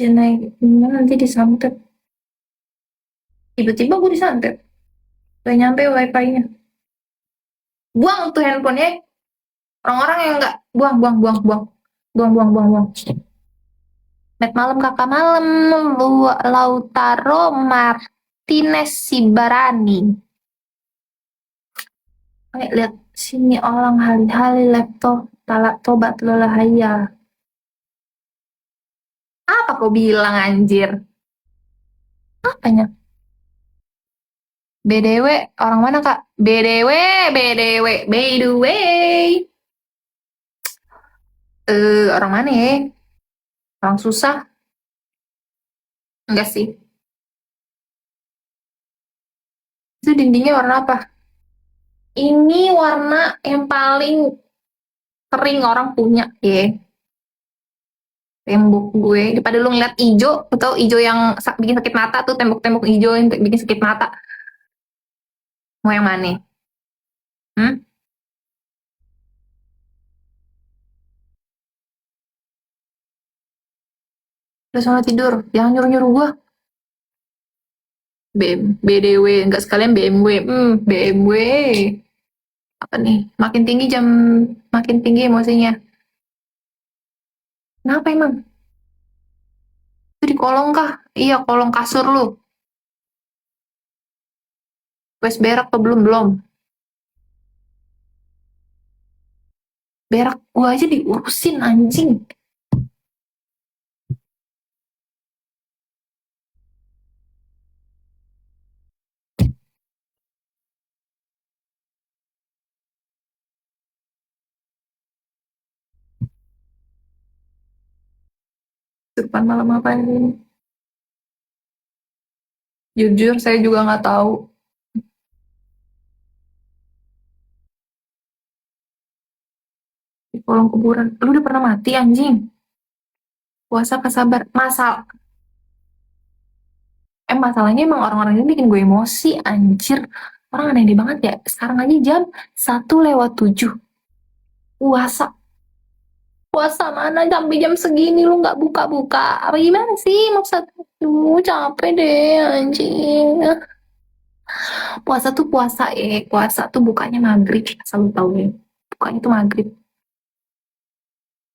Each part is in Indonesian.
Ya naik nanti disantet. Tiba-tiba gue disantet. Gak nyampe wifi-nya. Buang tuh handphonenya. Orang-orang yang nggak buang, buang, buang, buang, buang, buang, buang, buang. Met malam kakak malam, Lautaro Martinez Sibarani. Kayak lihat sini orang hari-hari laptop, talak tobat lolahaya. Apa kau bilang anjir? Apanya? BDW, orang mana kak? BDW, BDW, by the way. Orang mana ya? Orang susah? Enggak sih. Itu dindingnya warna apa? Ini warna yang paling sering orang punya ya. Tembok gue daripada lu ngeliat ijo atau ijo yang bikin sakit mata tuh, tembok-tembok ijo yang bikin sakit mata, mau yang mana? Hmm? Udah sana tidur, jangan nyuruh-nyuruh gua. BDW enggak sekalian BMW. BMW apa nih, makin tinggi jam makin tinggi emosinya. Kenapa emang? Itu di kolong kah? Iya, kolong kasur lu. Wes berak atau belum? Belum. Berak gua aja diurusin anjing. Depan malam apa ini? Jujur saya juga nggak tahu. Di kolong kuburan. Lu udah pernah mati anjing? Puasa kesabar. Masalahnya emang orang-orang ini bikin gue emosi anjir. Orang aneh banget ya. Sekarang aja jam 1:07. Puasa. Puasa mana sampai jam segini lu nggak buka-buka? Apa gimana sih maksud? Capek deh anjing. Puasa tuh puasa Puasa tuh bukanya maghrib. Selalu tahu ya. Bukanya tuh maghrib.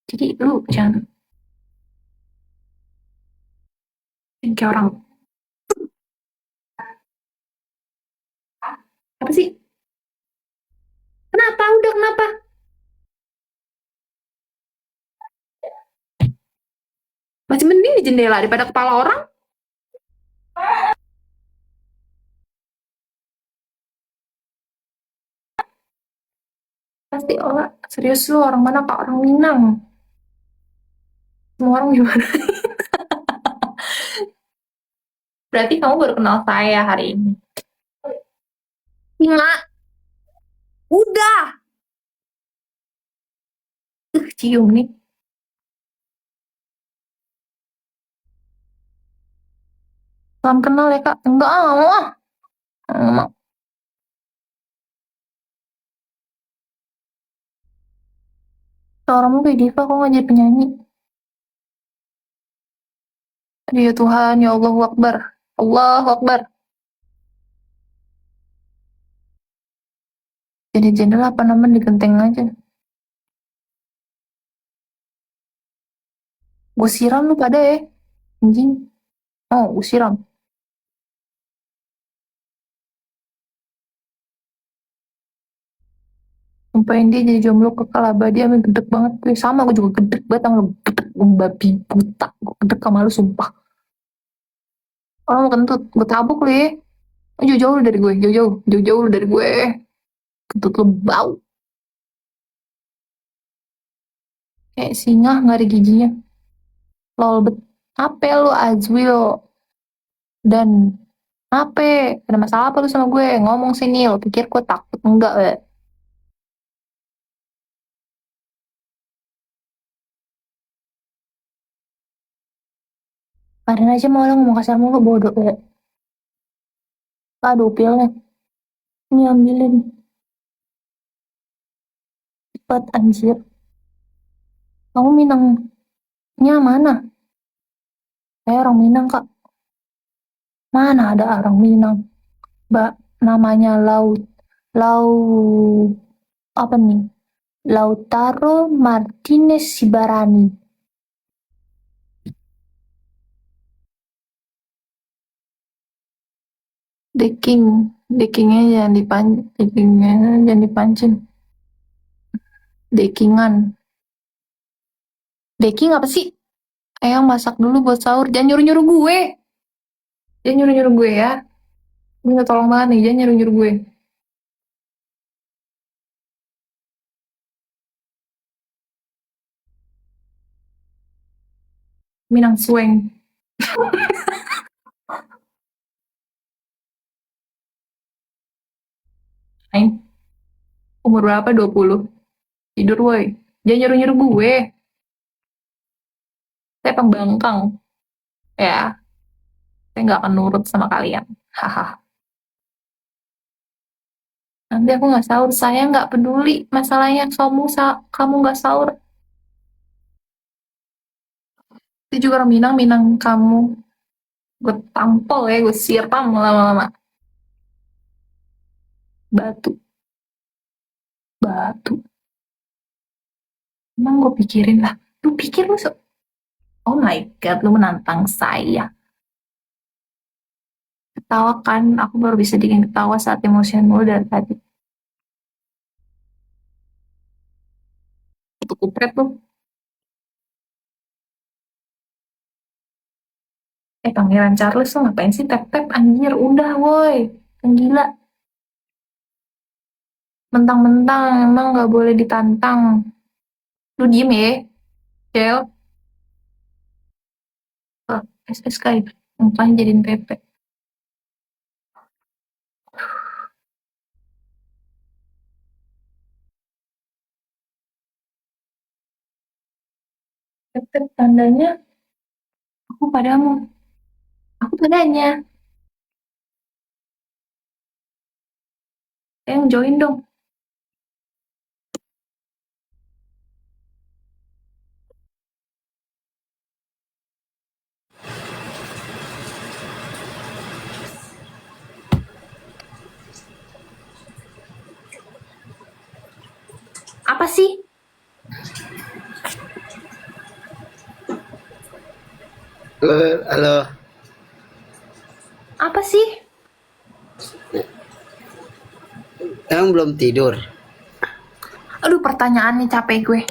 Jadi lu jangan kayak orang. Apa sih? Kenapa? Udah kenapa? Masih mending di jendela daripada kepala orang. Pasti orang serius lu, orang mana kak? Orang Minang. Semua orang gimana? Berarti kamu baru kenal saya hari ini. Nggak, udah. Cium nih. Salam kenal ya kak. Enggak, nggak mau ah. Nggak mau. Suaramu kayak diva, kok nggak jadi penyanyi? Ya Tuhan, ya Allahu Akbar. Allahu Akbar. Jadi jendela apa namanya digenteng aja. Gue siram lu pada ya. Anjing. Oh, gue siram. Sumpahin dia jadi jomblo kekal abadi, amin, gedek banget. Sama, gue juga gedek banget sama lu. Gedek, babi buta. Gue gedek sama lu, sumpah. Orang mau kentut, gue tabuk lu ya. Jauh-jauh lu dari gue, jauh-jauh. Jauh-jauh lu dari gue. Kentut lu bau. Kayak singa, nggak ada giginya. Lol, apa lu Azwil? Dan apa? Ada masalah apa lu sama gue? Ngomong sini, lo pikir gue takut? Enggak, Kemarin aja mau lo ngomong kasar mulu, bodoh, Aduh, pilnya. Ini ambilin. Cepet, anjir. Kamu Minangnya mana? Saya orang Minang, Kak. Mana ada orang Minang? Mbak, namanya Lau apa nih? Lautaro Martinez Sibarani. Deking, dekingnya jangan dipancing. Dekingan. Deking apa sih? Ayang masak dulu buat sahur. Jangan nyuruh-nyuruh gue. Jangan nyuruh-nyuruh gue ya. Minta tolong banget nih, jangan nyuruh-nyuruh gue. Minang Sueng. Aing, umur berapa? 20. Tidur woi. Jangan nyuruh-nyuruh gue. Saya pembangkang. Ya, saya nggak akan nurut sama kalian. Haha. Nanti aku nggak sahur. Saya nggak peduli masalahnya kamu nggak sahur. Itu juga orang Minang, Minang kamu. Gue tampol ya, gue siram lama-lama. Batu, batu. Emang gue pikirin lah. Lu pikir lu oh my god, lu menantang saya. Ketawa kan, aku baru bisa bikin ketawa saat emosian mulu dari tadi. Itu kupret tuh. Pangeran Charles tuh ngapain sih tap-tap anjir, udah woi. Yang gila. Mentang-mentang emang nggak boleh ditantang. Lu diem ya, Cel. SSK itu. Mukanya jadiin Pepe. Tap-tap tandanya aku padamu. Aku padanya. Yang join dong. Apa sih? Halo, Apa sih? emang belum tidur? Aduh, pertanyaannya capek gue.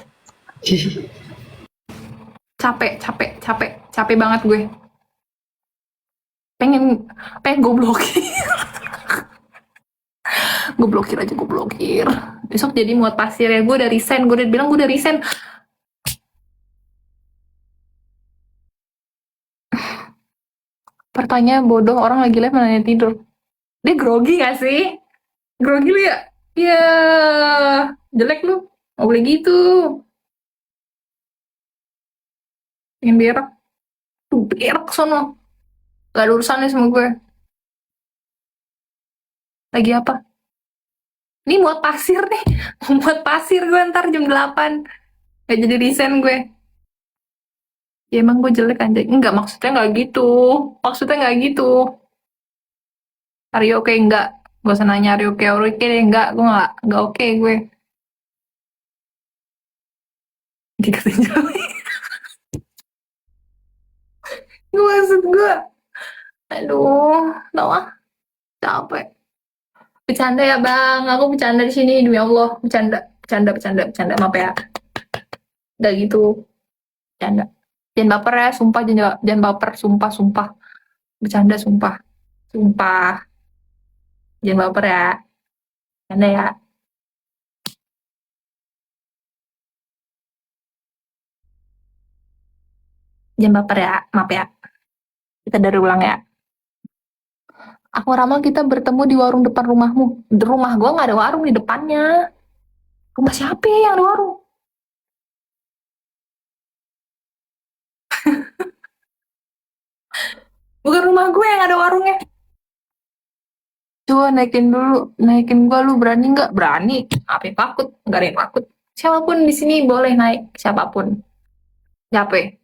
Capek banget gue. Pengen, pengen gue blokir. Gue blokir aja, gue blokir. Besok jadi muat pasir ya. Gue udah resign. Gue udah bilang gue udah resign. Pertanyaan bodoh, orang lagi live nanya tidur. Dia grogi gak sih? Grogi lu ya? Iya, jelek lu. Gak boleh gitu. Pengen berak. Tuh, berak sono. Gak ada urusan nih sama gue. Lagi apa? Ini muat pasir nih. Muat pasir gue ntar jam 8. Gak jadi resign gue. Ya emang gue jelek anjay. Enggak, maksudnya gak gitu. Maksudnya gak gitu. Are you okay? Enggak. Gak usah nanya are you okay, are you okay deh. Enggak, gue gak oke okay, gue. Dikatain jelek. Gue maksud gue. Aduh, tau ah. Capek. Bercanda ya bang, aku bercanda di sini demi Allah. Bercanda. Maaf ya. Gak gitu. Bercanda. Jangan baper ya, sumpah. Jangan baper, sumpah. Bercanda, sumpah. Sumpah. Jangan baper ya. Bercanda ya. Jangan baper ya. Maaf ya. Kita dari ulang ya. Aku ramal kita bertemu di warung depan rumahmu. Di rumah gue nggak ada warung di depannya. Rumah siapa ya yang ada warung? Bukan rumah gue yang ada warungnya. Coba naikin dulu, naikin gua lu berani nggak? Berani. Apa yang takut? Nggak ada yang takut. Siapapun di sini boleh naik, siapapun. Siapa?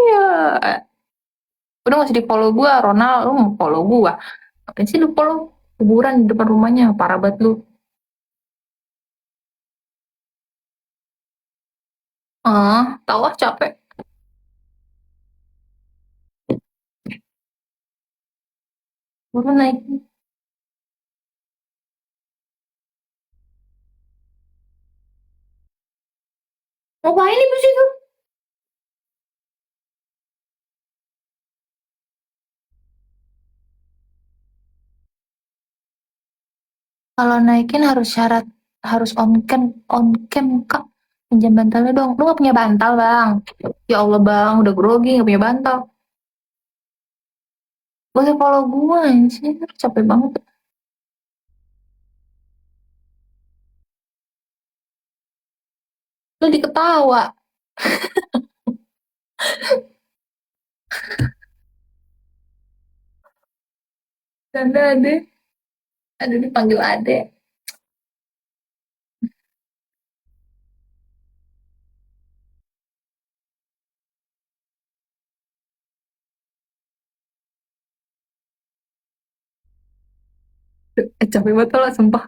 Ya? Udah gak usah di follow gue, Ronald, lu mau follow gue. Ngapain sih lu follow? Kuburan di depan rumahnya, parah banget lu. Tahu ah capek. Baru naik. Ngapain di situ? Kalau naikin harus syarat, harus on cam kak. Pinjam bantalnya dong. Lu gak punya bantal bang? Ya Allah bang, udah grogi gak punya bantal. Boleh follow gue anjir, capek banget. Lu diketawa. Canda ade. Aduh dipanggil ade. Capek banget lah sumpah.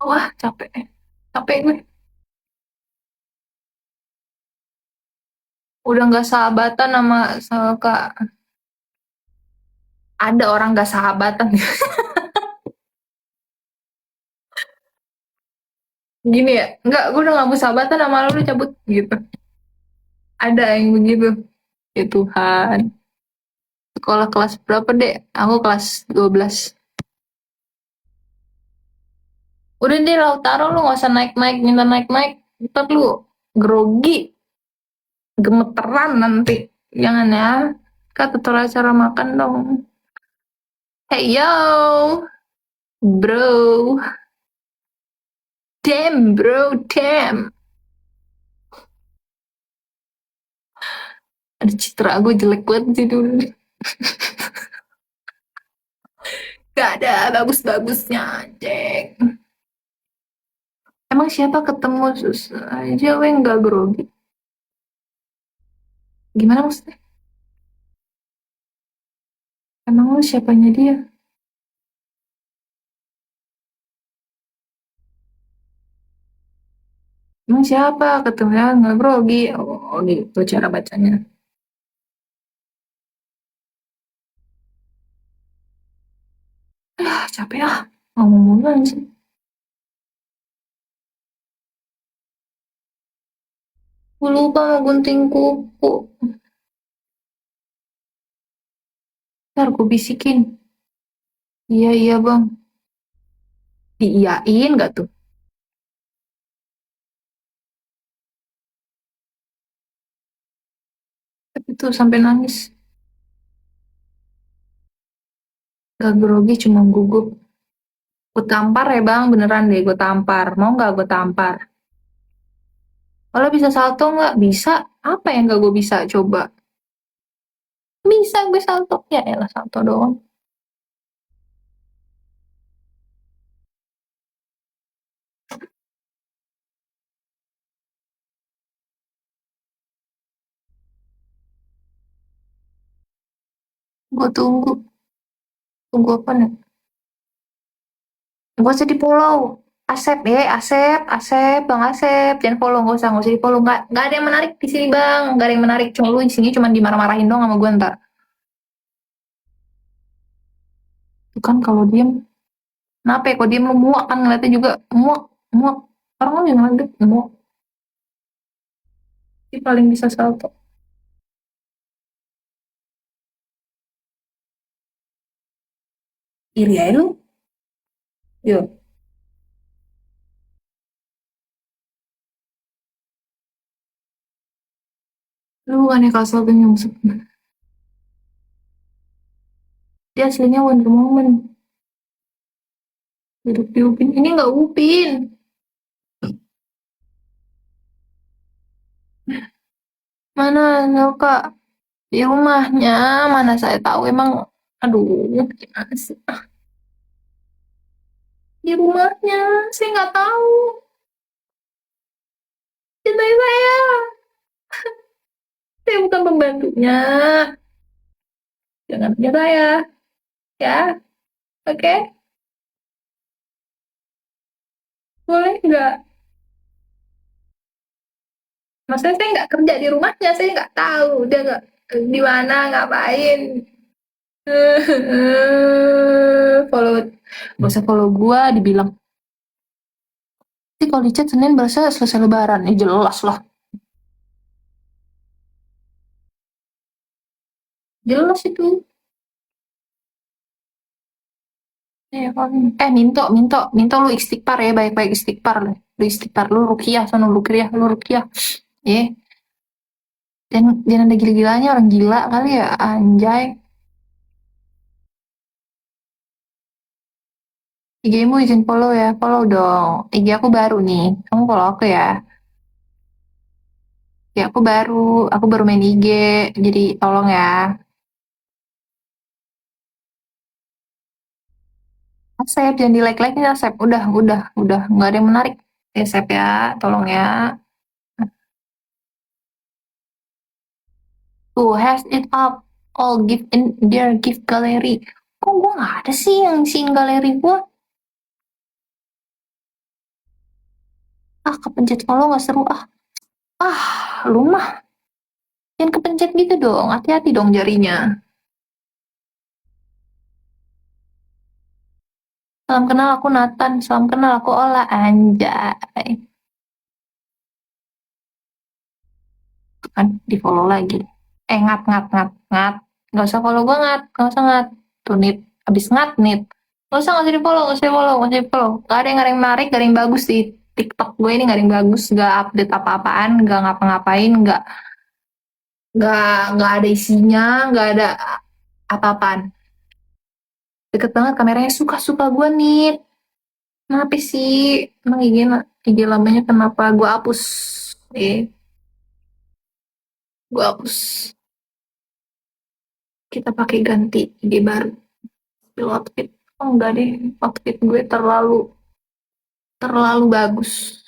Oh, wah capek. Capek gue. Udah gak sahabatan sama kak. Ada orang gak sahabatan. Gini ya, enggak, gue udah gak mau sahabatan sama lu cabut gitu. Ada yang begitu. Ya Tuhan. Sekolah kelas berapa deh? Aku kelas 12. Udah deh Lautaro lu gak usah naik-naik, minta naik-naik. Ntar lu grogi, gemeteran nanti. Jangan ya. Kak tutur acara makan dong. Hey yo, bro. Damn bro, damn. Ada citra gue jelek banget sih dulu. Gak ada bagus-bagusnya, cek. Emang siapa ketemu susah aja weh nggak grogi? Gimana maksudnya? Emang lu siapanya dia? Emang siapa ketemu ya nggak grogi? Oh gitu cara bacanya. Capek ah. Ngomong mulu sih. Gue lupa mau gunting kuku. Ntar gue bisikin. Iya iya bang. Diiyain gak tuh? Tapi tuh sampai nangis. Gak grogi cuma gugup. Gue tampar ya bang, beneran deh gue tampar. Mau nggak gue tampar? Kalau bisa salto nggak? Bisa. Apa yang nggak gue bisa coba? Bisa gue salto. Ya elah salto doang. Gue tunggu. Tunggu apa nih? Gak usah di follow. Asep, Asep, Asep, Bang Asep, jangan follow, gak usah di follow, nggak ada yang menarik di sini bang, nggak ada yang menarik, cuma lu di sini cuma dimarah-marahin dong sama gue ntar. Tuh kan kalau diem, kenapa ya? Kalau diem lu muak kan ngeliatnya juga muak, muak. Orang lu yang ngeliat muak, sih paling bisa salto. Iri aja lu, yo, lu kan ya kalau salto nyungsep. Dia aslinya Wonder Woman, duduk di Upin, ini nggak Upin, mana, nggak kak. Di rumahnya, mana saya tahu emang, aduh, gimana sih? Di rumahnya, saya nggak tahu. Cintai saya bukan pembantunya. Jangan punya saya, ya, oke? Boleh nggak? Maksudnya saya nggak kerja di rumahnya, saya nggak tahu dia nggak di mana ngapain. Follow, gak usah follow gua, dibilang. Tapi kalau di chat Senin berasa selesai lebaran, jelas lah. Jelas itu. Minto, minto, minto lu istighfar ya, baik-baik istighfar lu istighfar, lu rukiah, sana lu rukiah, ya. Jangan ada gila-gilanya, orang gila kali ya, anjay. IG-mu izin follow ya, follow dong. IG aku baru nih, kamu follow aku ya. Ya aku baru main IG, jadi tolong ya. Save, jangan di like-like ya, save. Udah, nggak ada yang menarik. Ya, save ya, tolong ya. Tuh, has it up. All gift in their gift gallery. Kok gue nggak ada sih yang isiin galeri gue? Ah, kepencet follow nggak seru ah. Ah, lu mah jangan kepencet gitu dong. Hati-hati dong jarinya. Salam kenal aku Nathan. Salam kenal aku Ola. Anjay. Kan di follow lagi. Ngat, ngat, ngat, ngat. Nggak usah follow gue ngat. Nggak usah ngat. Tuh nit. Abis ngat nit. Nggak usah di follow. Nggak usah di follow. Nggak usah di follow. Gak ada yang menarik. Gak ada yang bagus di TikTok gue ini. Gak ada yang bagus. Gak update apa-apaan. Gak ngapa-ngapain. Gak ada isinya. Gak ada apa-apaan. Deket banget kameranya. Suka-suka gue nih. Kenapa sih? Emang IG lamanya kenapa gue hapus? Gue hapus. Kita pakai ganti IG baru. Spill outfit. Oh enggak deh, outfit gue terlalu terlalu bagus.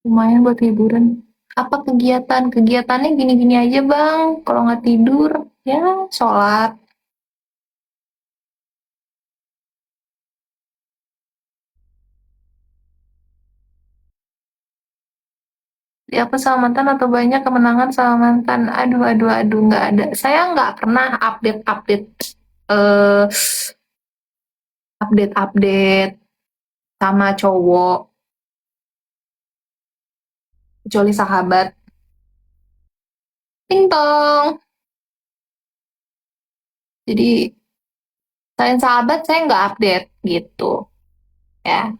Lumayan buat hiburan. Apa kegiatan? Kegiatannya gini-gini aja bang. Kalau nggak tidur, ya sholat. Ya aku sama mantan atau banyak kemenangan sama mantan. Aduh, aduh, aduh, nggak ada. Saya nggak pernah update-update eh update-update sama cowok, kecuali sahabat. Ting tong. Jadi, selain sahabat, saya nggak update gitu. Ya,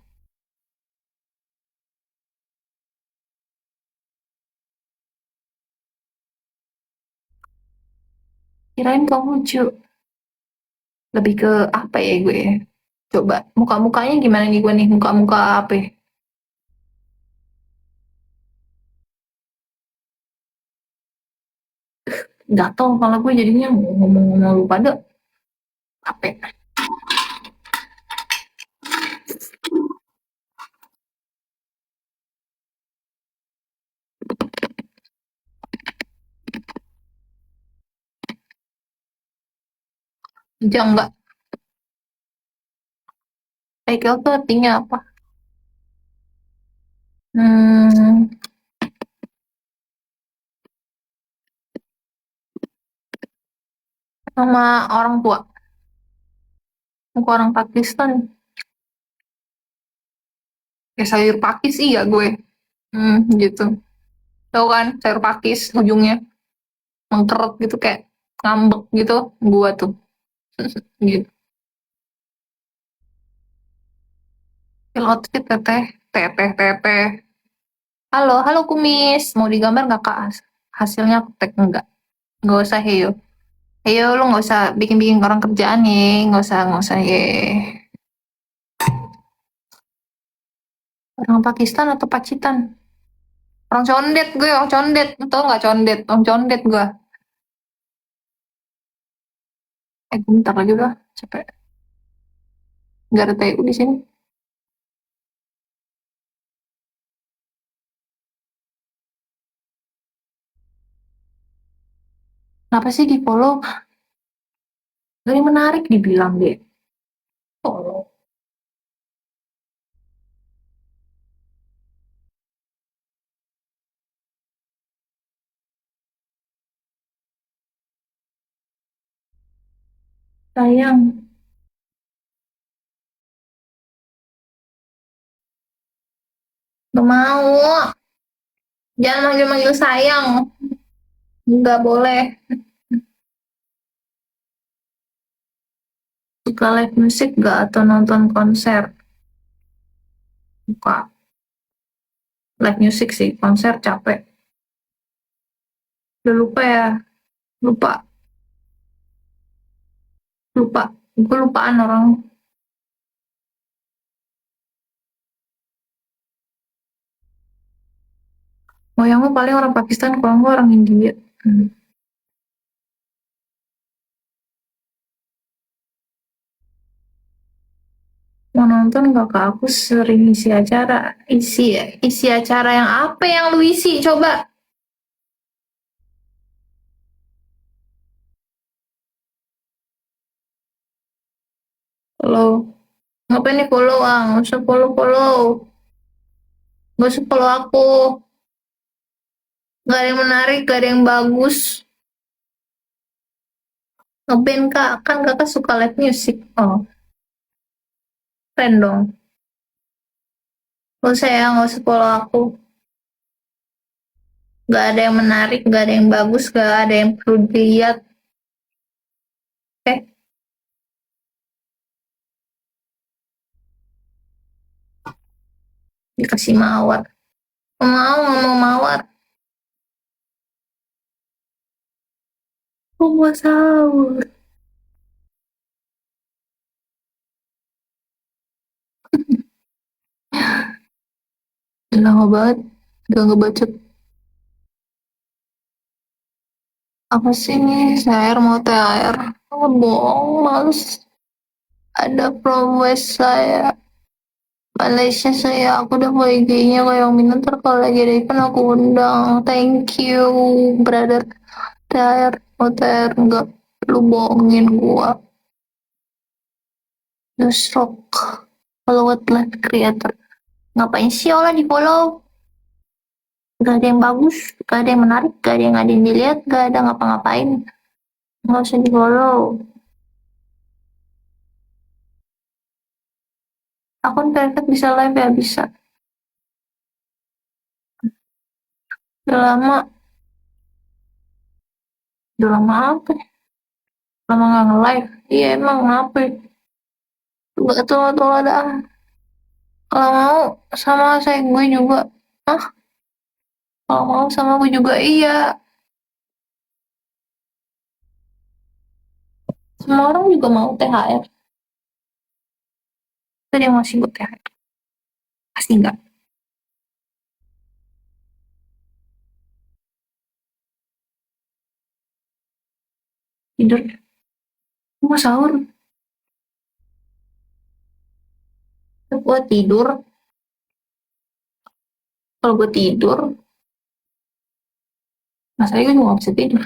kirain kamu lucu. Lebih ke apa ya gue ya? Coba, muka-mukanya gimana nih gue nih? Muka-muka apa ya? Gatel kepala gue jadinya ngomong-ngomong lupa deh. Apa? Jangan nggak. Cycle tuh artinya apa? Hmm, sama orang tua. Muka orang Pakistan. Kayak sayur pakis iya gue. Gitu. Tahu kan sayur pakis ujungnya mengkeret gitu kayak ngambek gitu. Gua tuh. Gitu. Feel outfit teteh. Teteh, teteh. Halo, halo kumis. Mau digambar nggak kak? Hasilnya aku tag enggak. Nggak usah heyo. Heyo lu nggak usah bikin-bikin orang kerjaan nih. Nggak usah ye. Orang Pakistan atau Pacitan? Orang condet gue, orang condet. Lu tau nggak condet? Orang condet gue. Gue bentar lagi udah. Capek. Nggak ada TU di sini. Kenapa sih di follow? Gak menarik dibilang deh. Follow. Sayang. Gak mau. Jangan manggil-manggil sayang. Nggak boleh. Suka live musik gak atau nonton konser? Suka live music sih, konser capek. Udah lupa ya, lupa, lupa. Gue lupaan orang. Moyangmu paling orang Pakistan, kalau enggak orang India. Mau nonton gak ke aku sering isi acara. Isi acara yang apa yang lu isi? Coba. Follow. Ngapain nih follow, ah? Nggak usah follow-follow. Nggak usah follow aku. Gak ada yang menarik, gak ada yang bagus. Ngeband kak, kan kakak suka live music. Oh, keren dong. Gak usah ya, gak usah follow aku. Gak ada yang menarik, gak ada yang bagus, gak ada yang perlu dilihat. Eh, dikasih mawar. Nggak mau mawar. Aku mau sahur. Udah lama banget, gak ngebacot. Apa sih nih, THR mau THR. Oh, bohong, males. Ada promo saya. Malaysia saya, aku udah mau IG-nya kayak yang minat, ntar kalau lagi ada event aku undang. Thank you, brother. THR, mau THR enggak. Lu bohongin gua. Nusrok. Follow what live creator. Ngapain sih orang di follow? Gak ada yang bagus, gak ada yang menarik, gak ada yang dilihat, gak ada ngapa-ngapain. Nggak usah di follow. Akun private bisa live ya? Bisa. Udah lama, udah lama apa? Lama gak nge-live. Iya emang ngapa? Gak tau ada. Kalau mau sama saya gue juga. Ah, kalau mau sama gue juga iya. Semua orang juga mau THR. Tadi yang masih gue THR. Pasti enggak. Tidur. Gue mau sahur. Gue tidur. Kalau gue tidur, masalahnya gue juga gak bisa tidur.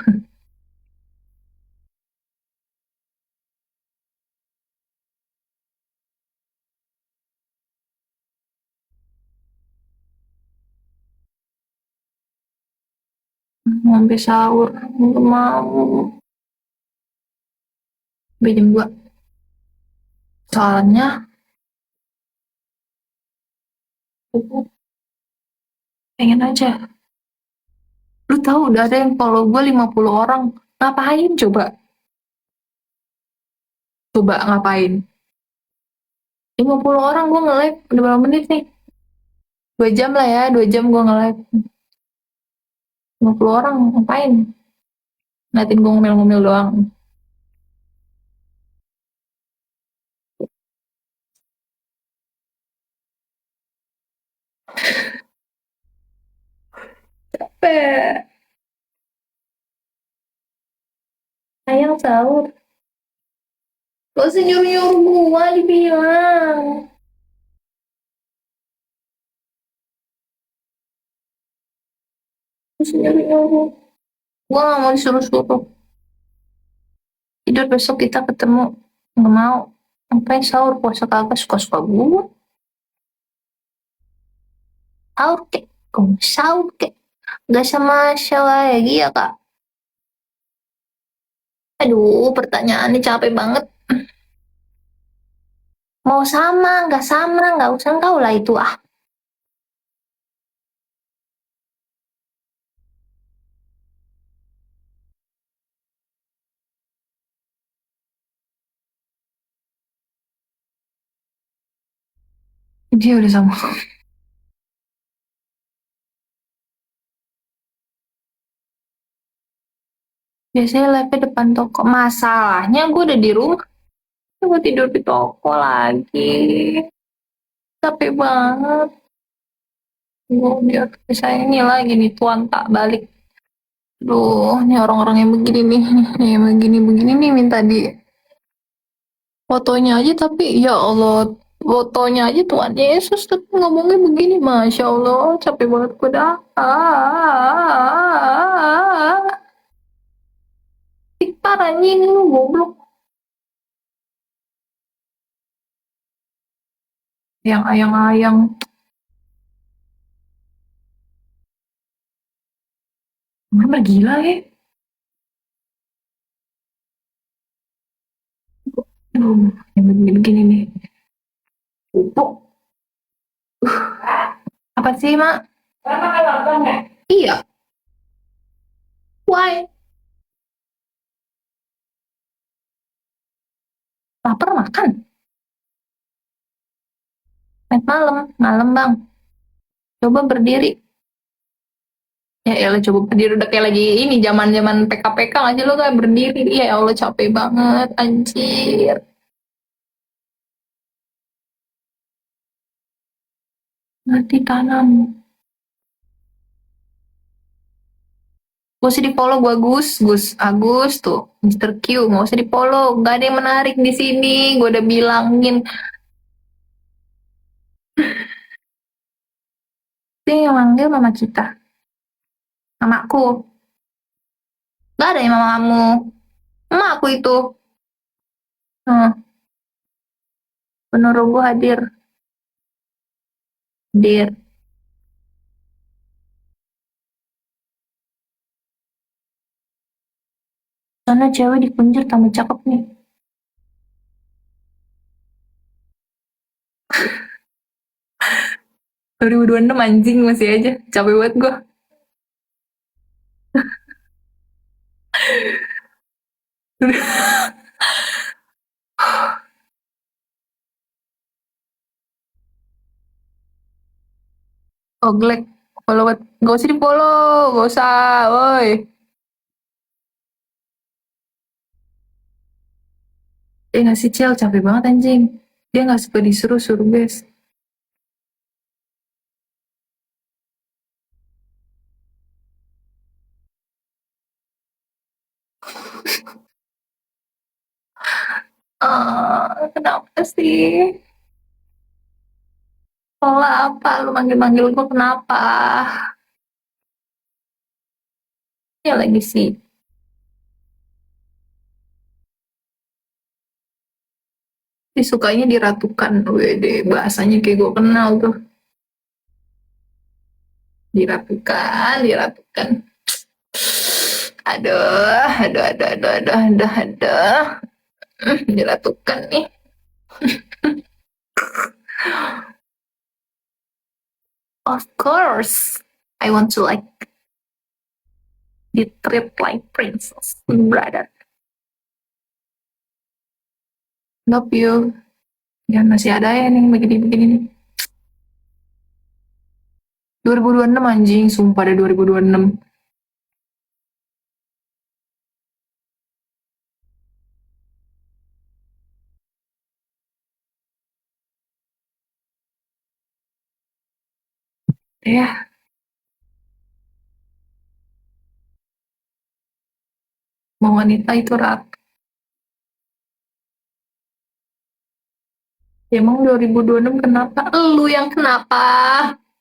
Mau sampai sahur. Gak mau. Sampai jam 2. Soalnya, aku pengen aja. Lu tahu udah ada yang follow gue 50 orang. Ngapain coba? Coba ngapain? 50 orang gue nge-live. Udah berapa menit nih? 2 jam lah ya. 2 jam gue nge-live. 50 orang ngapain? Ngeliatin gue ngomel-ngomel doang. capek. Sayang sahur. Gak usah nyuruh-nyuruh gua dibilang. Gak usah nyuruh-nyuruh. Gua gak mau disuruh-suruh. Tidur besok kita ketemu. Gak mau. Ngapain sahur puasa kagak suka-suka gua. Sahur kek. Gak sahur kek. Gak sama Syawal lagi ya kak? Aduh, pertanyaannya capek banget. Mau sama, nggak usah kau lah itu ah. Dia udah sama. Biasanya live depan toko. Masalahnya gue udah di rumah. Gue tidur di toko lagi. Capek banget. Gue biar saya ini lagi nih tuan tak balik. Duh, ini orang-orang yang begini nih, yang begini-begini nih minta di fotonya aja tapi ya Allah, fotonya aja Tuhan Yesus tapi ngomongnya begini, Masya Allah, capek banget gue dah. Tiktar anjing lu goblok. Yang ayang-ayang. Bener gila ya. Aduh, yang begini-begini nih. Upuk. Apa sih, Mak? Iya. Why? Lapar makan. Malam, malam bang. Coba berdiri. Ya elah coba berdiri udah kayak lagi ini zaman-zaman PK-PK aja lo gak berdiri. Ya Allah capek banget anjir. Mati tanam. Gak usah di follow gua Agus tuh Mister Q gak usah di follow, gak ada yang menarik di sini, gua udah bilangin. Dia yang manggil mama kita, mamaku, gak ada yang mamamu, mamaku itu. Penurut gua hadir. Dir. Sana cewek dikunjur tambah cakep nih. 2026 anjing masih aja. Capek banget gua. Oglek. Follow, gak usah di follow, gak usah, woi. Dia ngasih cel capek banget anjing. Dia nggak suka disuruh suruh guys. Kenapa sih? Pola apa? Lu manggil-manggil gue kenapa? Ya lagi sih. Disukanya diratukan. Wede, bahasanya kayak gue kenal tuh. Diratukan, diratukan. Aduh. Diratukan nih. Of course, I want to like be treated like princess, brother. Love you. Ya masih ada ya nih begini-begini nih. 2026 anjing, sumpah ada 2026. Ya, mau wanita itu ratu. Ya, emang 2026 kenapa? Lu yang kenapa?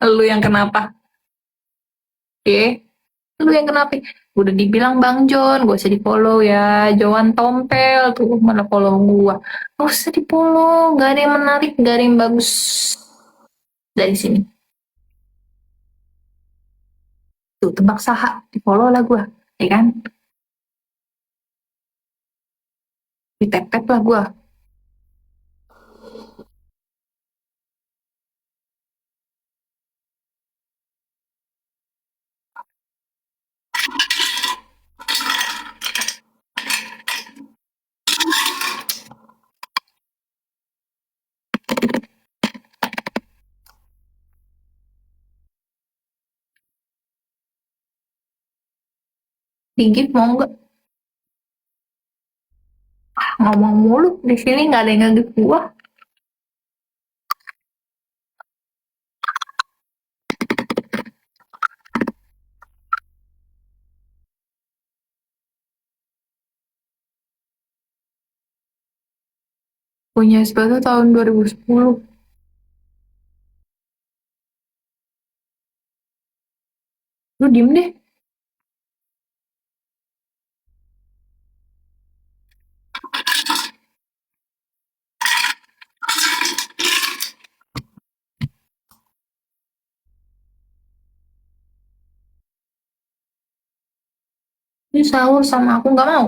Lu yang kenapa? Oke, lu yang kenapa? Udah dibilang Bang John, gak usah di follow ya. Joan Tompel tuh mana follow gua. Gak usah di follow, gak ada yang menarik, gak ada yang bagus dari sini. Tuh tebak saha, di follow lah gua, ya kan? Di tap tap lah gua. Di gift mau nggak? Ngomong mulu, di sini nggak ada yang nge-gift gua. Punya sepatu tahun 2010. Lu diem deh. Ini sahur sama aku nggak mau.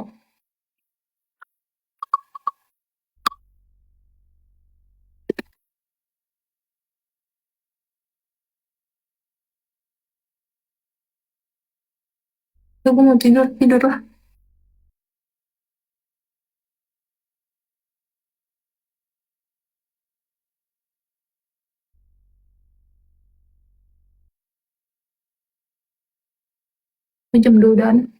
Aku mau tidur, tidur lah. Jam 2 dan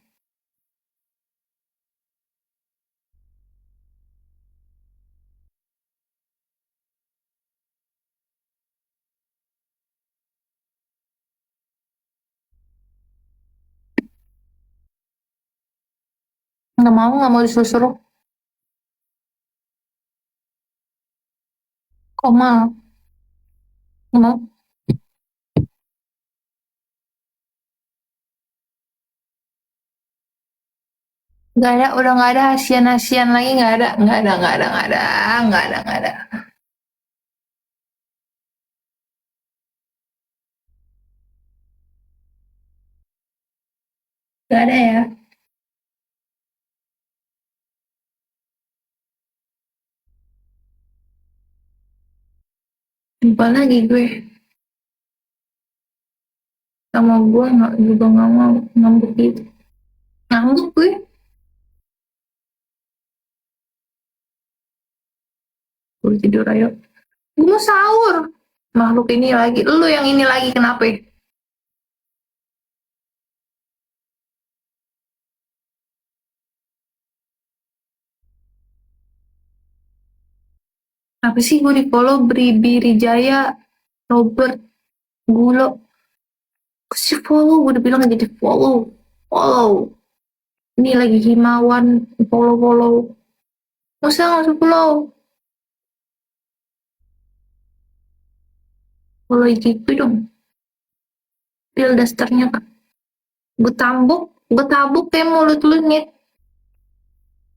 nggak mau disuruh-suruh. Komal, nggak mau. Nggak ada, udah nggak ada asian-asian lagi, nggak ada, nggak ada, nggak ada, nggak ada, nggak ada, nggak ada. Nggak ada ya. Lupa lagi gue. Sama gue nggak juga nggak mau ngambek gitu. Ngambek gue. Gue tidur ayo. Gue mau sahur. Makhluk ini lagi, lu yang ini lagi kenapa? Apa sih gue di follow Bri Jaya, Robert, Gulo. Kasih follow, gue udah bilang aja di follow. Follow. Ini lagi himawan, follow-follow. Masa nggak usah follow? Follow IG gue dong. Pil dasternya kan. Gue tabuk kayak mulut lu nih.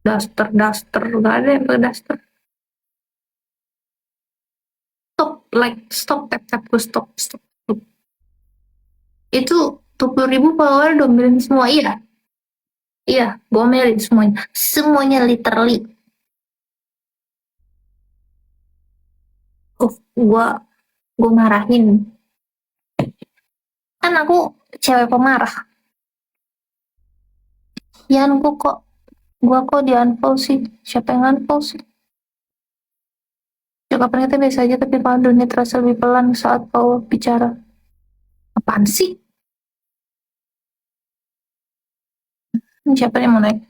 Daster, gak ada yang pakai daster. Stop, like, stop, tap gue stop, stop. Itu 20.000 follower domelin semua, iya. Iya, gue omelin semuanya. Semuanya literally. Gue marahin. Kan aku cewek pemarah. Ya, gue kok di unfollow sih. Siapa yang unfollow sih? Cakapannya tuh biasa aja, tapi kalau dunia terasa lebih pelan saat kau bicara. Apaan sih? Siapa yang mau naik?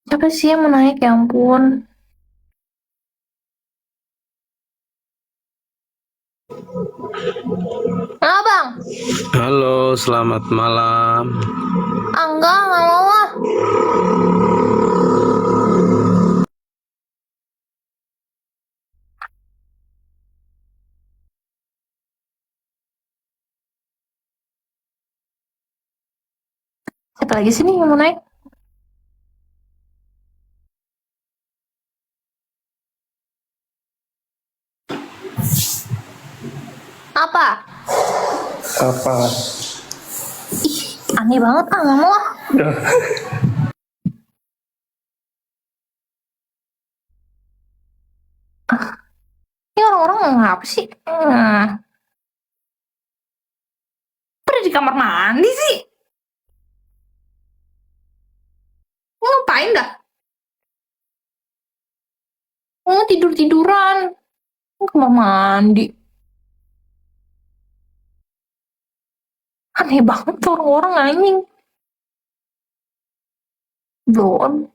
Siapa sih yang mau naik? Ya ampun. Ah, bang? Halo, selamat malam. Ah, enggak mau ah. Siapa lagi sih nih yang mau naik? Apa? Apa? Ih, aneh banget ah, nggak mau ah. Ini orang-orang ngapa sih? Pada di kamar mandi sih? Ngapain dah? Tidur-tiduran. Kamar mandi. Aneh banget tuh orang-orang anjing. Belum.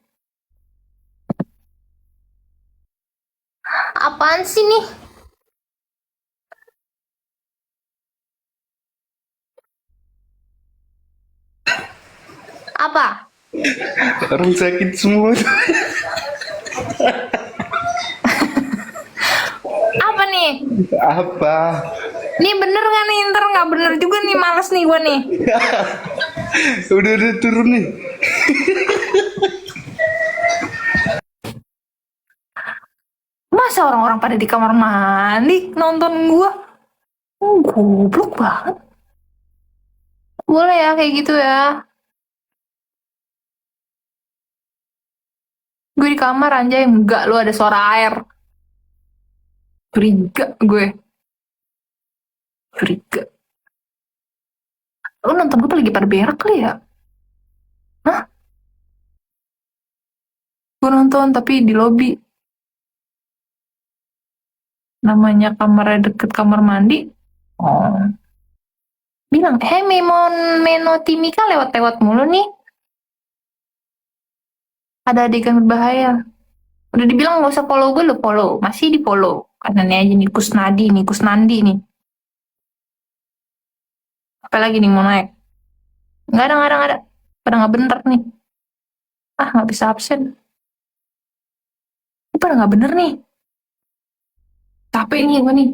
Apaan sih nih? Apa? Orang sakit semua. Apa nih? Apa? Nih bener gak nih? Ntar gak bener juga nih, males nih gue nih. Udah turun nih. Masa orang-orang pada di kamar mandi nonton gue? Goblok banget. Boleh ya kayak gitu ya. Gue di kamar anjay, enggak lu ada suara air. Curiga gue. Curiga. Lu nonton gue lagi pada berak kali ya? Hah? Gue nonton tapi di lobi. Namanya kamarnya deket kamar mandi. Oh. Bilang, Menotimika lewat-lewat mulu nih. Ada adegan berbahaya. Udah dibilang gak usah follow gue, lu follow. Masih di follow. Kanannya aja nih, Kusnandi nih. Apa lagi nih mau naik? Nggak ada. Pada nggak bener nih. Ah, nggak bisa absen. Ini pada nggak bener nih. Capek nih gue nih.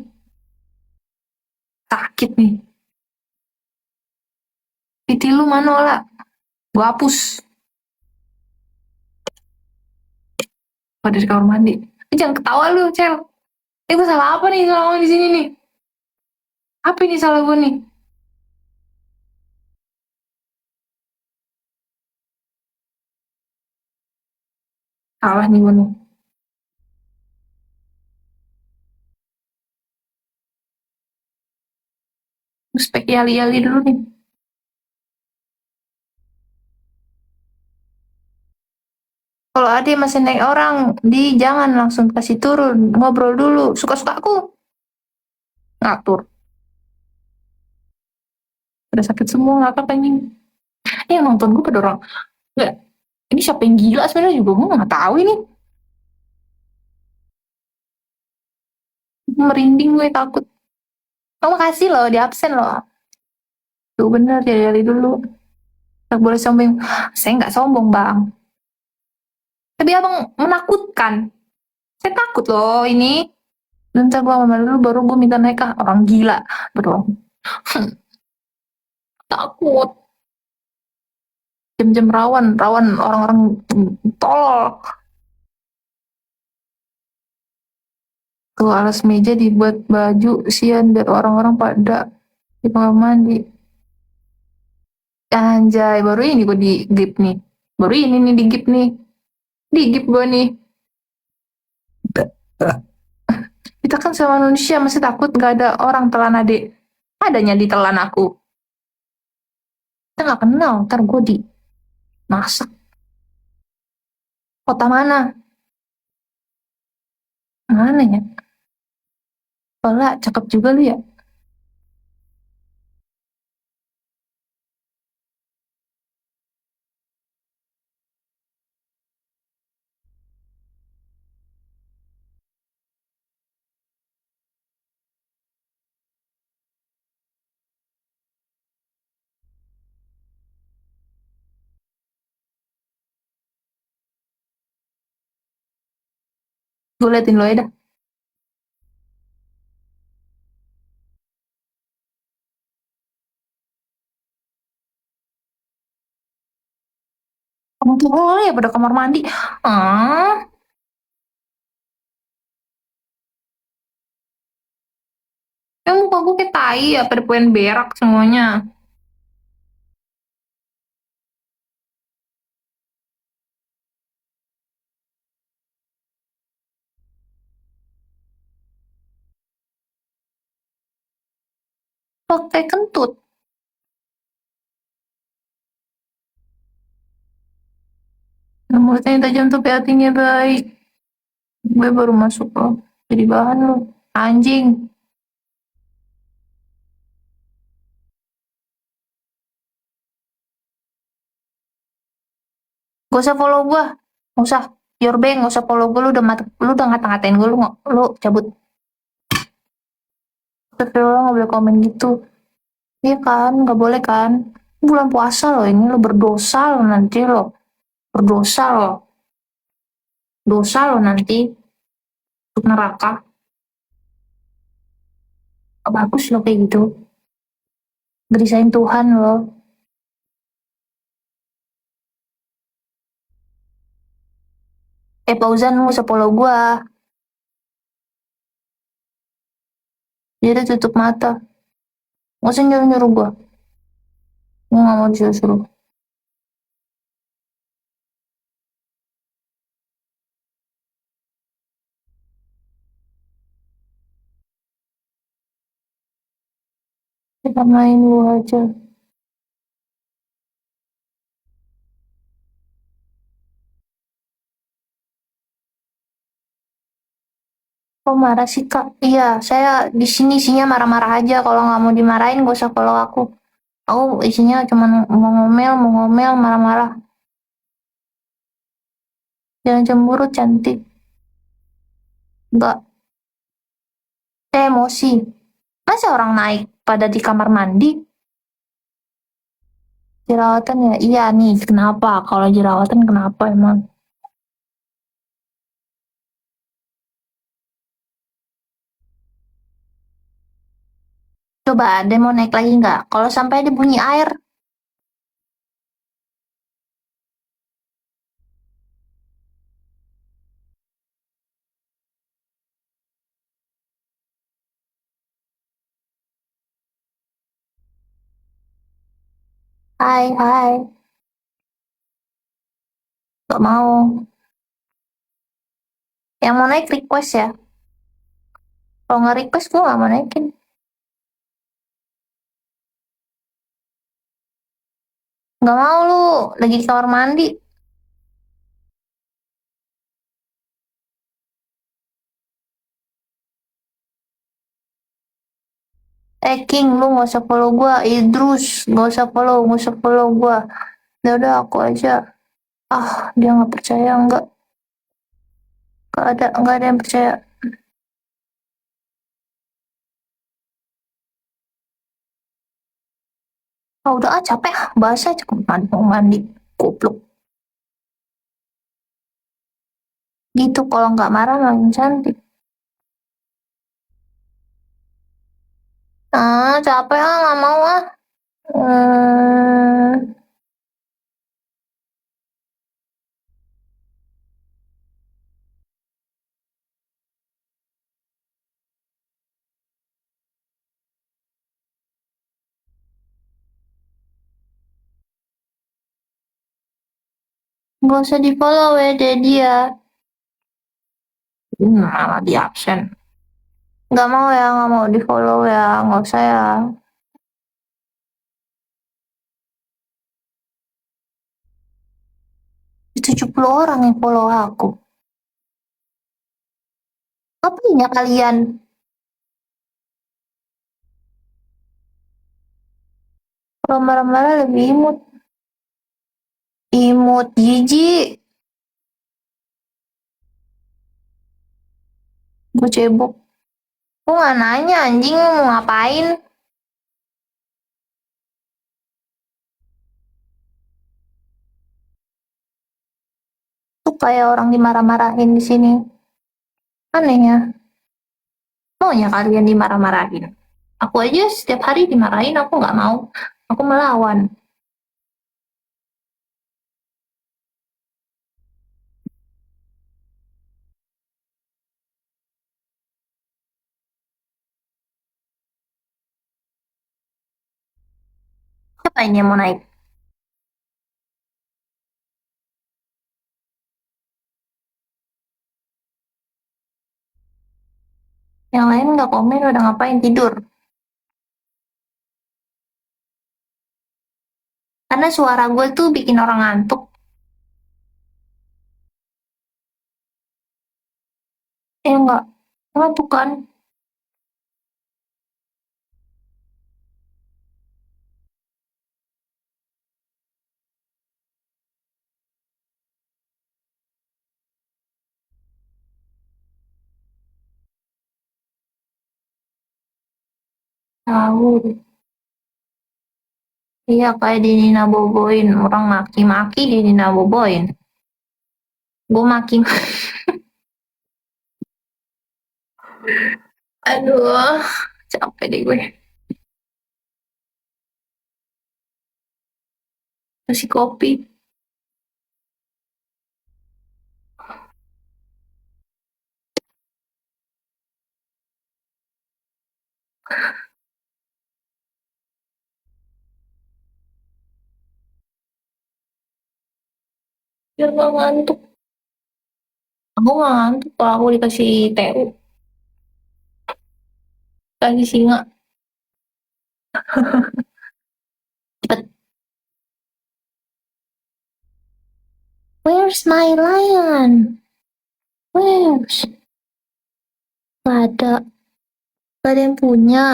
Sakit nih. Titi lu mana lah? Gue hapus. Pada di kamar mandi. Jangan ketawa lu, Cel. Gue salah apa nih selama di sini nih? Apa ini salah gue nih? Salah nih gue nih. Spek yali-yali dulu nih. Kalau ada masih naik orang, jangan langsung kasih turun. Ngobrol dulu. Suka-suka aku. Ngatur. Udah sakit semua, ngakak anjing. Ini yang nonton gue pada orang. Nggak, ini siapa yang gila sebenarnya juga gue nggak tahu ini. Merinding gue takut. Oh, makasih loh di absen loh. Tuh bener dari dulu. Gak boleh sombong. Saya nggak sombong bang. Tapi abang menakutkan. Saya takut loh ini. Bentar gue ngomong dulu baru gue minta naik ah. Orang gila. Betul. Takut. Jam-jam rawan orang-orang tolol. Tuh alas meja dibuat baju sian biar orang-orang pada di kamar mandi. Anjay, baru ini gue di gip nih. Baru ini nih di gip nih. Di gip gue nih. Kita kan sama manusia, masih takut gak ada orang telan adik. Adanya di telan aku. Kita gak kenal, ntar gue di masak. Kota mana? Mana ya? Olah, cakep juga lu ya. Gue liatin lo ya dah. Kamu tuh ya pada kamar mandi. Ah, muka gue kayak tai ya, pada pengen berak semuanya. Pakai kentut. Mulutnya tajam tapi hatinya baik. Gue baru masuk loh. Jadi bahan lo. Anjing. Gak usah follow gue. Gak usah. Your bank, gak usah follow gue. Lu udah ngata-ngatain gue. Lu cabut. Tapi lo gak boleh komen gitu. Iya kan? Gak boleh kan? Bulan puasa loh ini. Lo berdosa lo nanti lo. Berdosa lo. Dosa lo nanti. Untuk neraka. Gak bagus lo kayak gitu. Gerisain Tuhan lo. Fauzan lu gak usah follow gue. Jadi tutup mata. Gak usah nyuruh-nyuruh gue. Gue gak mau disuruh-suruh. Kita main dulu aja. Kok marah sih kak? Iya, saya di sini isinya marah-marah aja. Kalau nggak mau dimarahin, gak usah follow aku. Aku isinya cuma mau ngomel, marah-marah. Jangan cemburu, cantik. Nggak, saya emosi. Masa orang naik pada di kamar mandi? Jerawatan ya? Iya nih, kenapa? Kalau jerawatan kenapa emang? Coba ada mau naik lagi nggak? Kalau sampai ada bunyi air, hai, hai. Nggak mau. Yang mau naik request ya? Kalau nggak request, gue nggak mau naikin. Nggak mau lu, lagi di kamar mandi. King, lu nggak usah follow gua. Idrus, nggak usah follow gua. Udah aku aja. Ah, dia nggak percaya, nggak ada yang percaya. Ah, udah capek bahasa aja mandi mau mandi. Goblok. Gitu kalau nggak marah makin cantik. Ah, capek nggak mau ah. Hmm, nggak usah di follow ya dia. Malah di absen. Nggak mau ya, nggak mau di follow ya, nggak usah ya. 70 orang yang follow aku. Ngapain ya kalian? Kalau marah-marah lebih imut. Imut, jijik. Gue cebok. Gue nggak nanya anjing lu mau ngapain. Tuh kayak orang dimarah-marahin di sini. Aneh ya. Maunya kalian dimarah-marahin. Aku aja setiap hari dimarahin, aku nggak mau. Aku melawan. Siapa ini yang mau naik? Yang lain nggak komen, udah ngapain, tidur. Karena suara gue tuh bikin orang ngantuk. Nggak. Ngantuk kan? Tahu. Iya, kayak di Nina Boboin. Orang maki-maki di Nina Boboin. Gue maki. Aduh, capek deh gue. Kasih kopi. Biar gak ngantuk. Aku gak ngantuk kalau aku dikasih TU. Kasih singa. Cepet. Where's my lion? Where's? Gak ada. Gak ada yang punya.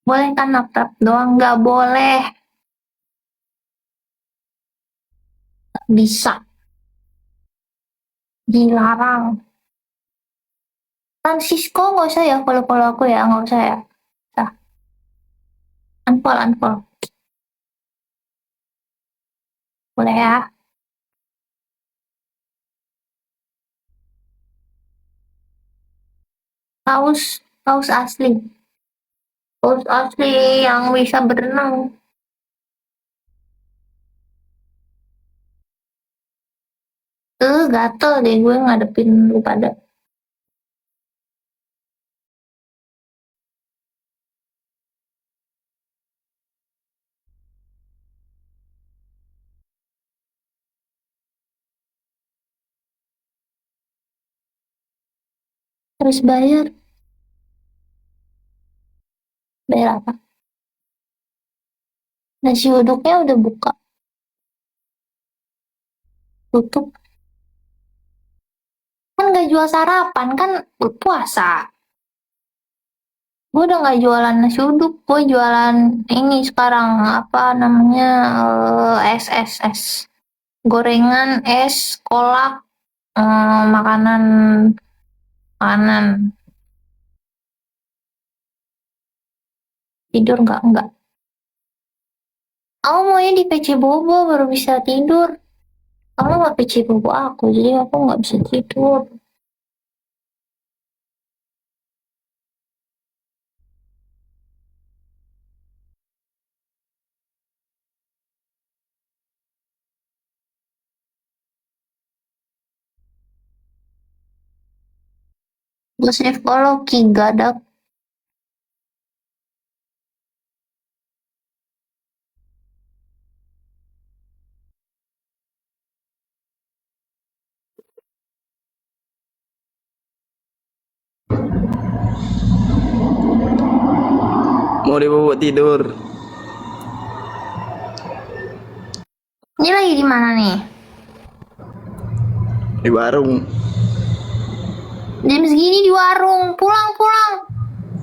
Boleh kan nap-nap doang? Gak boleh. Gak bisa. Dilarang. Francisco nggak usah ya, kalau aku ya nggak usah ya. Nah, unfollow, unfollow. Boleh ya. Paus, paus asli. Paus asli yang bisa berenang. Gatel deh gue ngadepin lu pada. Harus bayar. Bayar apa? Nasi uduknya udah buka. Tutup. Kan gak jual sarapan, kan puasa. Gue udah gak jualan nasi uduk. Gue jualan ini sekarang. Apa namanya? Es. Gorengan, es, kolak, makanan, makanan. Tidur nggak? Enggak. Aku maunya di PC Bobo baru bisa tidur. Kamu nggak PC Bobo aku, jadi aku nggak bisa tidur. Gue save kalau Ki Gadak. Mau dibawa tidur. Ini lagi di mana nih? Di warung. Jam segini di warung. Pulang.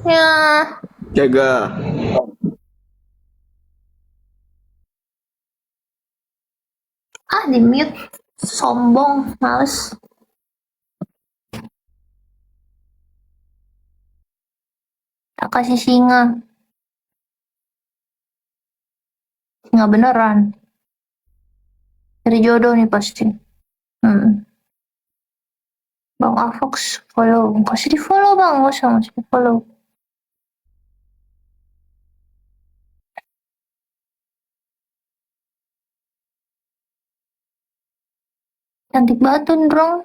Ya, Jaga. di mute. Sombong, males. Tak kasih singa. Singa beneran. Dari jodoh nih pasti. Bang Avox follow. Nggak usah di follow bang, nggak usah di follow. Cantik banget tuh Ndrong.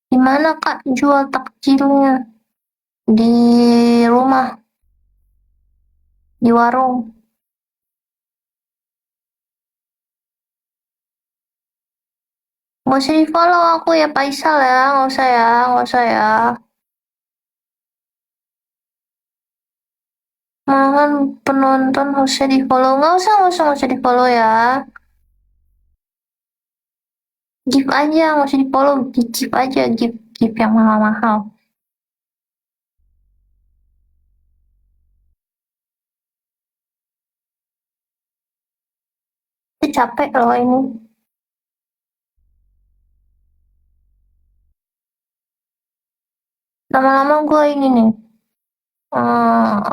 Di mana kak jual takjilnya? Di rumah, di warung. Nggak usah di follow aku ya Faisal ya, nggak usah ya, nggak usah ya. Malahan penonton nggak usah di follow, nggak usah di follow ya. Give aja, nggak usah di follow, give aja, give yang mahal-mahal. Capek loh ini. Lama-lama gue ini nih,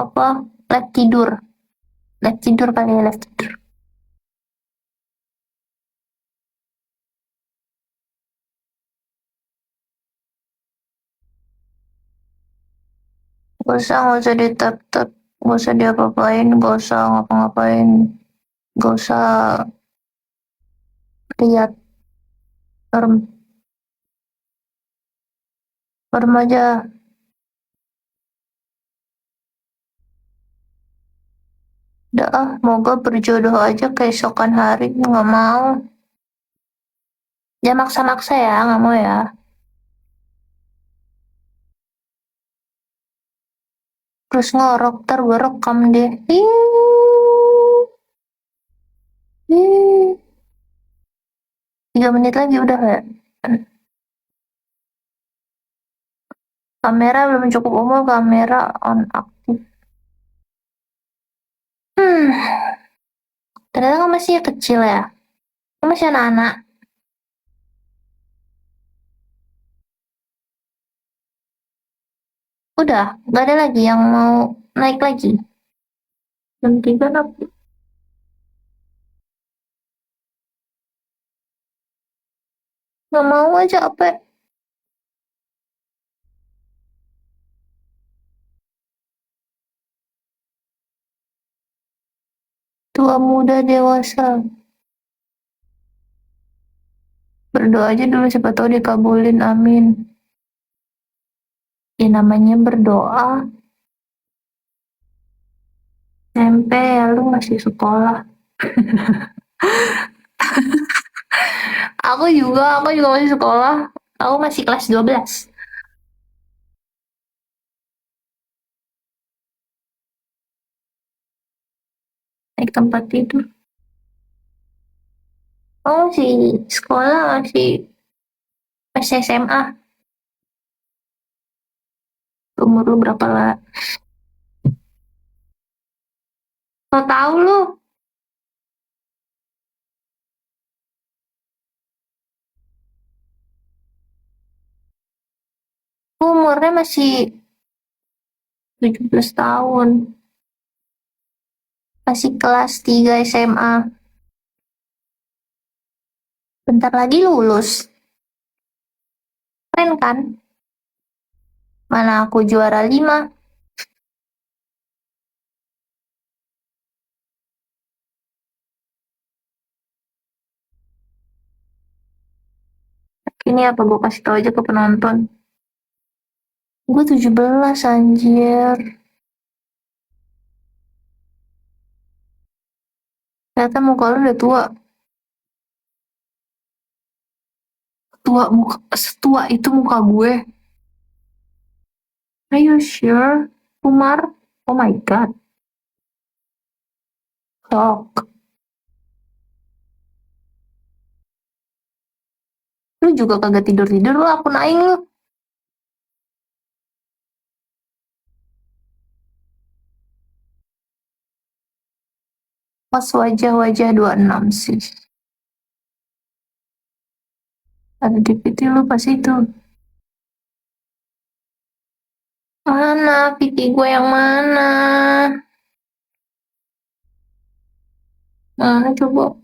apa, live tidur. Live tidur kali ya, live tidur. Nggak usah di tap-tap, nggak usah diapa-apain, nggak usah ngapa-ngapain, nggak usah lihat, merem, merem aja. Udah ah, moga berjodoh aja keesokan hari, nggak mau. Jangan maksa-maksa ya, nggak mau ya. Terus ngorok, ntar gue rekam deh. Ih, 3 menit lagi udah ya. Kamera belum cukup umur, kamera on aktif. Hmm, ternyata kamu masih kecil ya. Kamu masih anak-anak. Udah, gak ada lagi yang mau naik lagi. Jam 3 tapi. Gak mau aja apa. Tua muda dewasa. Berdoa aja dulu siapa tahu dikabulin, amin. Ya namanya berdoa. SMP ya lu masih sekolah. Aku juga masih sekolah. Aku masih kelas 12. Naik tempat tidur. Oh masih sekolah, masih SMA. Umur lu berapa lah? Kau tahu lu? Umurnya masih 17 tahun. Masih kelas 3 SMA. Bentar lagi lulus. Keren kan? Mana aku juara 5. Ini apa gue kasih tau aja ke penonton. Gue 17 anjir. Ternyata muka lu udah tua. Setua itu muka gue. Are you sure? Umar? Oh my god. Sok. Lu juga kagak tidur-tidur lu, aku naik lu. Pas wajah-wajah 26 sih. Ada di PT lu pas itu. Mana PT gue yang mana? Mana coba?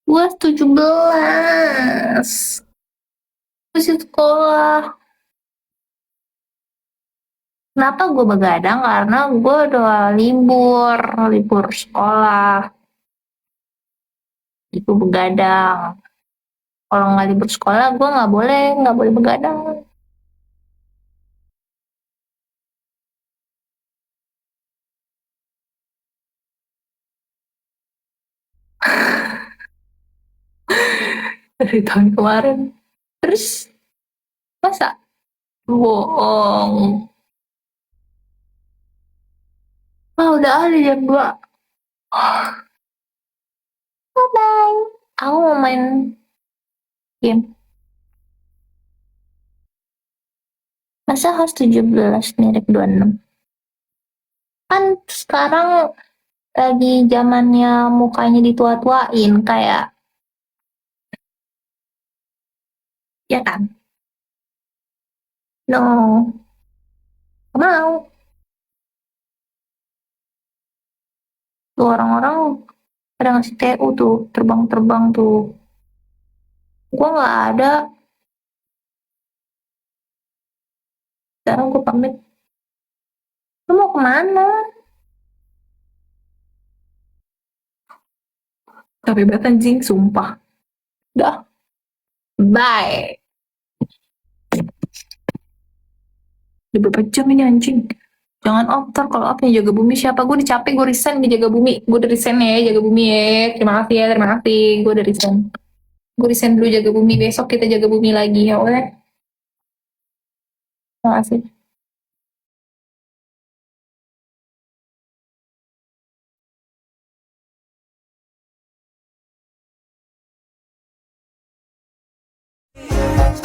Gua 17. Masih sekolah. Kenapa gue begadang? Karena gue udah libur sekolah. Itu begadang. Kalau nggak libur sekolah, gue nggak boleh begadang. Dari tahun kemarin. Terus, masa? Bohong. Udah ada jam 2. Bye-bye. Aku mau main game. Masa harus 17 mirip 26? Kan sekarang lagi zamannya mukanya ditua-tuain kayak, ya kan? No, gak mau. Tuh orang-orang pada ngasih TU tuh, terbang-terbang tuh. Gua nggak ada. Sekarang gue pamit. Lu mau kemana? Capek banget anjing, sumpah. Udah, bye. Udah berapa jam ini anjing? Jangan ntar kalau apa yang jaga bumi siapa? Gue udah capek, gue resign di jaga bumi. Gue udah resign ya, jaga bumi ya. Terima kasih ya, terima kasih. Gue udah resign. Gue resign dulu jaga bumi. Besok kita jaga bumi lagi ya, oleh. Terima kasih.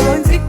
Once it